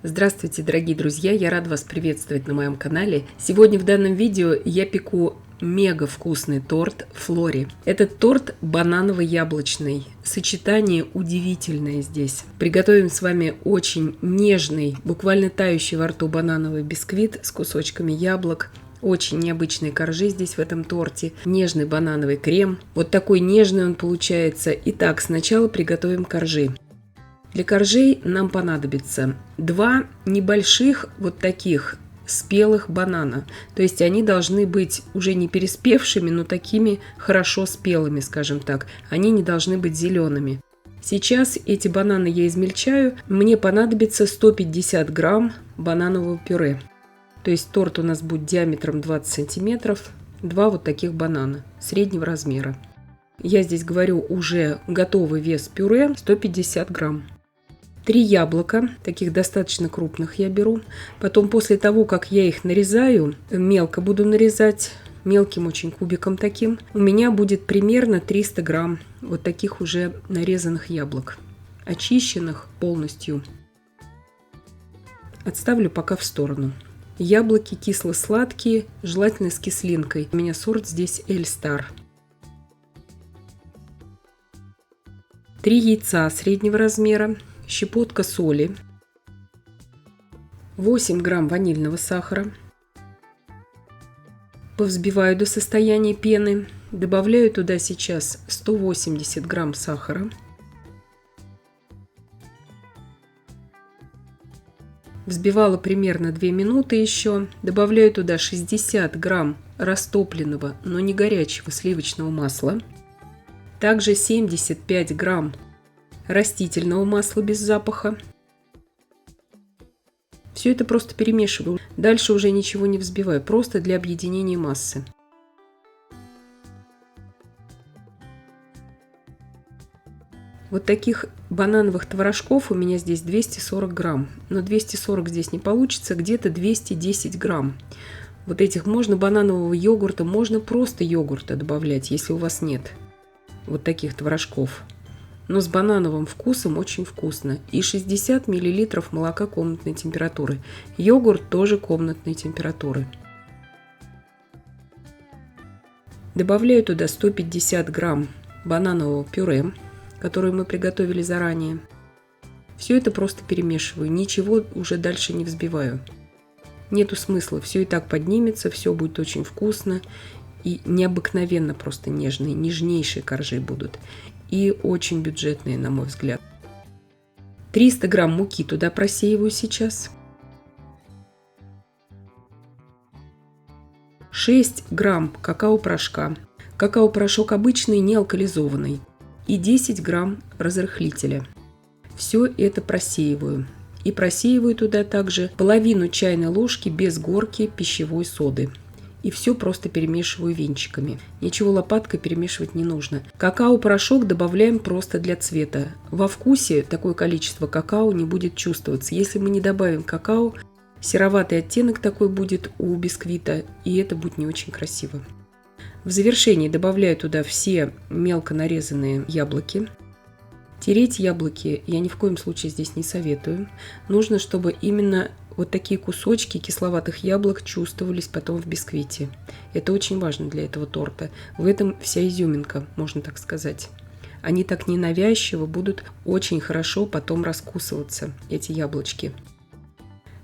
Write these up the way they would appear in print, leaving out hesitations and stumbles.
Здравствуйте, дорогие друзья! Я рада вас приветствовать на моем канале. Сегодня в данном видео я пеку мега вкусный торт Флори. Этот торт бананово-яблочный. Сочетание удивительное здесь. Приготовим с вами очень нежный, буквально тающий во рту банановый бисквит с кусочками яблок. Очень необычные коржи здесь в этом торте. Нежный банановый крем. Вот такой нежный он получается. Итак, сначала приготовим коржи. Для коржей нам понадобится 2 небольших вот таких спелых банана. То есть они должны быть уже не переспевшими, но такими хорошо спелыми, скажем так. Они не должны быть зелеными. Сейчас эти бананы я измельчаю. Мне понадобится 150 грамм бананового пюре. То есть торт у нас будет диаметром 20 сантиметров. 2 вот таких банана среднего размера. Я здесь говорю уже готовый вес пюре 150 грамм. 3 яблока, таких достаточно крупных я беру. Потом после того, как я их нарезаю, мелко буду нарезать, мелким очень кубиком таким, у меня будет примерно 300 грамм вот таких уже нарезанных яблок, очищенных полностью. Отставлю пока в сторону. Яблоки кисло-сладкие, желательно с кислинкой. У меня сорт здесь Эльстар. 3 яйца среднего размера. Щепотка соли, 8 грамм ванильного сахара. Повзбиваю до состояния пены. Добавляю туда сейчас 180 грамм сахара. Взбивала примерно 2 минуты еще. Добавляю туда 60 грамм растопленного, но не горячего сливочного масла. Также 75 грамм растительного масла без запаха. Все это просто перемешиваю. Дальше уже ничего не взбиваю, просто для объединения массы. Вот таких банановых творожков у меня здесь 240 грамм. Но 240 здесь не получится, где-то 210 грамм. Вот этих можно бананового йогурта, можно просто йогурта добавлять, если у вас нет вот таких творожков. Но с банановым вкусом очень вкусно. И 60 мл молока комнатной температуры. Йогурт тоже комнатной температуры. Добавляю туда 150 грамм бананового пюре, которое мы приготовили заранее. Все это просто перемешиваю. Ничего уже дальше не взбиваю. Нету смысла. Все и так поднимется, все будет очень вкусно. И необыкновенно просто нежные, нежнейшие коржи будут. И очень бюджетные, на мой взгляд. 300 грамм муки туда просеиваю сейчас. 6 грамм какао-порошка. Какао-порошок обычный, не алкализованный. И 10 грамм разрыхлителя. Все это просеиваю. И просеиваю туда также половину чайной ложки без горки пищевой соды. И все просто перемешиваю венчиками. Ничего лопаткой перемешивать не нужно. Какао-порошок добавляем просто для цвета. Во вкусе такое количество какао не будет чувствоваться. Если мы не добавим какао, сероватый оттенок такой будет у бисквита, и это будет не очень красиво. В завершении добавляю туда все мелко нарезанные яблоки. Тереть яблоки я ни в коем случае здесь не советую. Нужно, чтобы именно вот такие кусочки кисловатых яблок чувствовались потом в бисквите. Это очень важно для этого торта. В этом вся изюминка, можно так сказать. Они так ненавязчиво будут очень хорошо потом раскусываться, эти яблочки.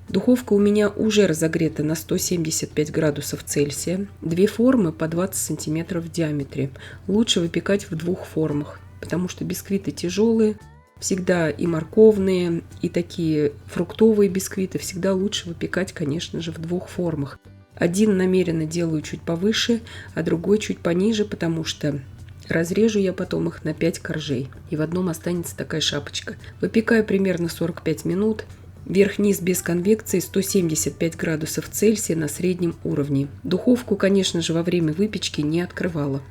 Духовка у меня уже разогрета на 175 градусов Цельсия. 2 формы по 20 сантиметров в диаметре. Лучше выпекать в 2 формах, потому что бисквиты тяжелые. Всегда и морковные, и такие фруктовые бисквиты всегда лучше выпекать, конечно же, в 2 формах. Один намеренно делаю чуть повыше, а другой чуть пониже, потому что разрежу я потом их на 5 коржей. И в одном останется такая шапочка. Выпекаю примерно 45 минут. Верх-низ без конвекции 175 градусов Цельсия на среднем уровне. Духовку, конечно же, во время выпечки не открывала.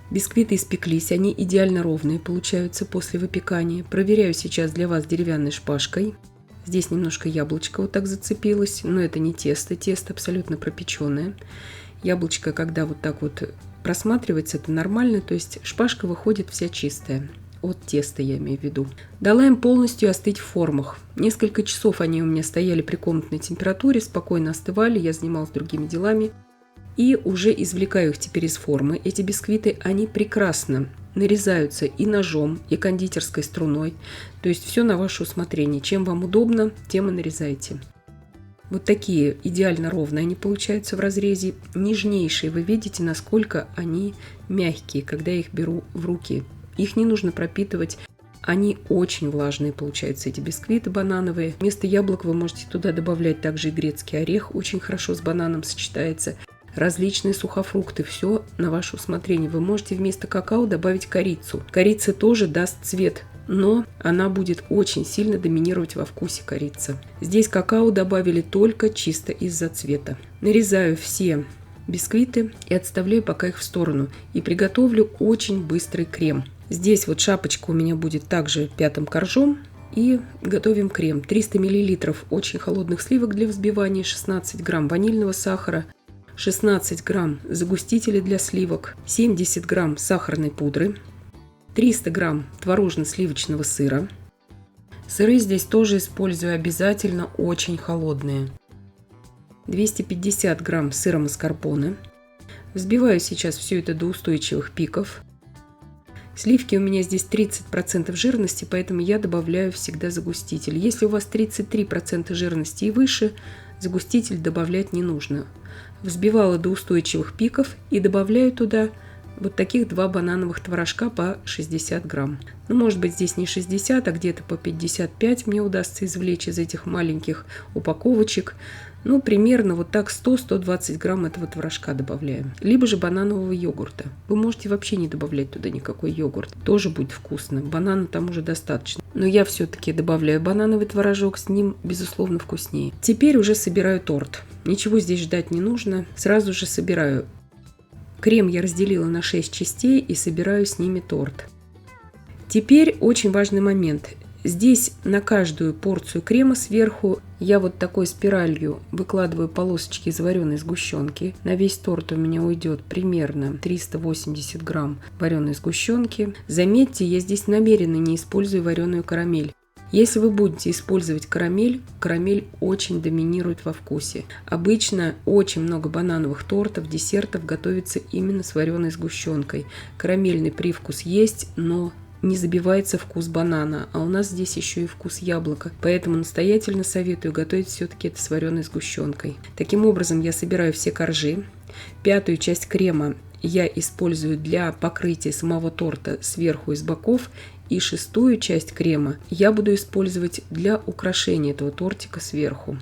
Бисквиты испеклись, они идеально ровные получаются после выпекания. Проверяю сейчас для вас деревянной шпажкой. Здесь немножко яблочко вот так зацепилось, но это не тесто, тесто абсолютно пропеченное. Яблочко, когда вот так вот просматривается, это нормально, то есть шпажка выходит вся чистая. от теста я имею в виду. Дала им полностью остыть в формах. Несколько часов они у меня стояли при комнатной температуре, спокойно остывали, я занималась другими делами. И уже извлекаю их теперь из формы. Эти бисквиты, они прекрасно нарезаются и ножом, и кондитерской струной. То есть все на ваше усмотрение. Чем вам удобно, тем и нарезайте. Вот такие идеально ровные они получаются в разрезе. Нежнейшие. Вы видите, насколько они мягкие, когда я их беру в руки. Их не нужно пропитывать. Они очень влажные получаются, эти бисквиты банановые. Вместо яблок вы можете туда добавлять также и грецкий орех. Очень хорошо с бананом сочетается. Различные сухофрукты, все на ваше усмотрение. Вы можете вместо какао добавить корицу. Корица тоже даст цвет, но она будет очень сильно доминировать во вкусе корица. Здесь какао добавили только чисто из-за цвета. Нарезаю все бисквиты и отставляю пока их в сторону. И приготовлю очень быстрый крем. Здесь вот шапочка у меня будет также пятым коржом. И готовим крем. 300 мл очень холодных сливок для взбивания, 16 грамм ванильного сахара, 16 грамм загустителя для сливок, 70 грамм сахарной пудры, 300 грамм творожно-сливочного сыра. Сыры здесь тоже использую обязательно очень холодные. 250 грамм сыра маскарпоне. Взбиваю сейчас все это до устойчивых пиков. Сливки у меня здесь 30% жирности, поэтому я добавляю всегда загуститель. Если у вас 33% жирности и выше, загуститель добавлять не нужно. Взбивала до устойчивых пиков и добавляю туда вот таких 2 банановых творожка по 60 грамм. Ну, может быть, здесь не 60, а где-то по 55 мне удастся извлечь из этих маленьких упаковочек. Ну, примерно вот так 100-120 грамм этого творожка добавляем. Либо же бананового йогурта. Вы можете вообще не добавлять туда никакой йогурт. Тоже будет вкусно. Банана там уже достаточно. Но я все-таки добавляю банановый творожок. С ним, безусловно, вкуснее. Теперь уже собираю торт. Ничего здесь ждать не нужно. Сразу же собираю. Крем я разделила на 6 частей и собираю с ними торт. Теперь очень важный момент. Здесь на каждую порцию крема сверху я вот такой спиралью выкладываю полосочки из вареной сгущенки. На весь торт у меня уйдет примерно 380 грамм вареной сгущенки. Заметьте, я здесь намеренно не использую вареную карамель. Если вы будете использовать карамель, карамель очень доминирует во вкусе. Обычно очень много банановых тортов, десертов готовится именно с вареной сгущенкой. Карамельный привкус есть, но не забивается вкус банана, а у нас здесь еще и вкус яблока. Поэтому настоятельно советую готовить все-таки это с вареной сгущенкой. Таким образом я собираю все коржи. Пятую часть крема я использую для покрытия самого торта сверху и с боков. И шестую часть крема я буду использовать для украшения этого тортика сверху.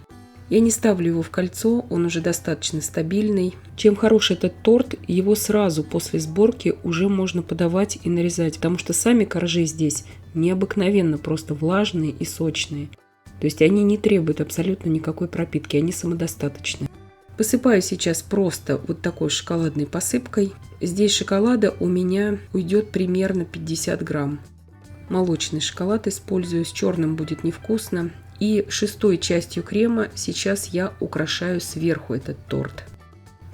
Я не ставлю его в кольцо, он уже достаточно стабильный. Чем хорош этот торт, его сразу после сборки уже можно подавать и нарезать, потому что сами коржи здесь необыкновенно просто влажные и сочные. То есть они не требуют абсолютно никакой пропитки, они самодостаточны. Посыпаю сейчас просто вот такой шоколадной посыпкой. Здесь шоколада у меня уйдет примерно 50 грамм. Молочный шоколад использую, с черным будет невкусно. И шестой частью крема сейчас я украшаю сверху этот торт.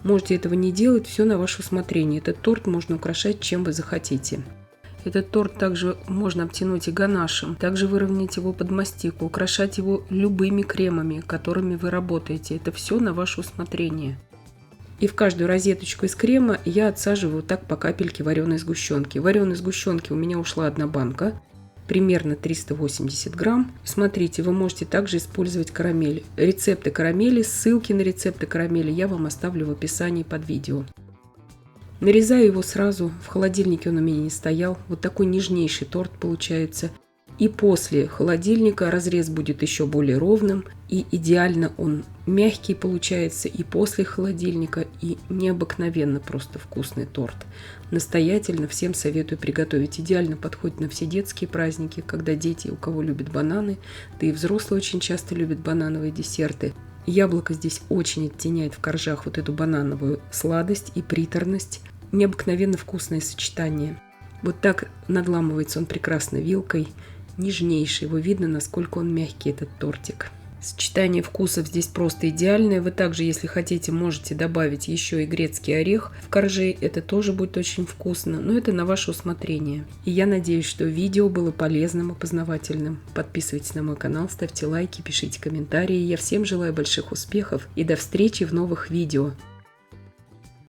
Можете этого не делать, все на ваше усмотрение. Этот торт можно украшать чем вы захотите. Этот торт также можно обтянуть и ганашем, также выровнять его под мастику, украшать его любыми кремами, которыми вы работаете. Это все на ваше усмотрение. И в каждую розеточку из крема я отсаживаю так по капельке вареной сгущенки. Вареной сгущенки у меня ушла 1 банка. Примерно 380 грамм. Смотрите, вы можете также использовать карамель. Рецепты карамели, ссылки на рецепты карамели я вам оставлю в описании под видео. Нарезаю его сразу, в холодильнике он у меня не стоял. Вот такой нежнейший торт получается. И после холодильника разрез будет еще более ровным. И идеально он мягкий получается и после холодильника. И необыкновенно просто вкусный торт. Настоятельно всем советую приготовить. Идеально подходит на все детские праздники, когда дети, у кого любят бананы, да и взрослые очень часто любят банановые десерты. Яблоко здесь очень оттеняет в коржах вот эту банановую сладость и приторность. Необыкновенно вкусное сочетание. Вот так надламывается он прекрасно вилкой. Нежнейший. Его видно, насколько он мягкий, этот тортик. Сочетание вкусов здесь просто идеальное. Вы также, если хотите, можете добавить еще и грецкий орех в коржи. Это тоже будет очень вкусно, но это на ваше усмотрение. И я надеюсь, что видео было полезным и познавательным. Подписывайтесь на мой канал, ставьте лайки, пишите комментарии. Я всем желаю больших успехов и до встречи в новых видео.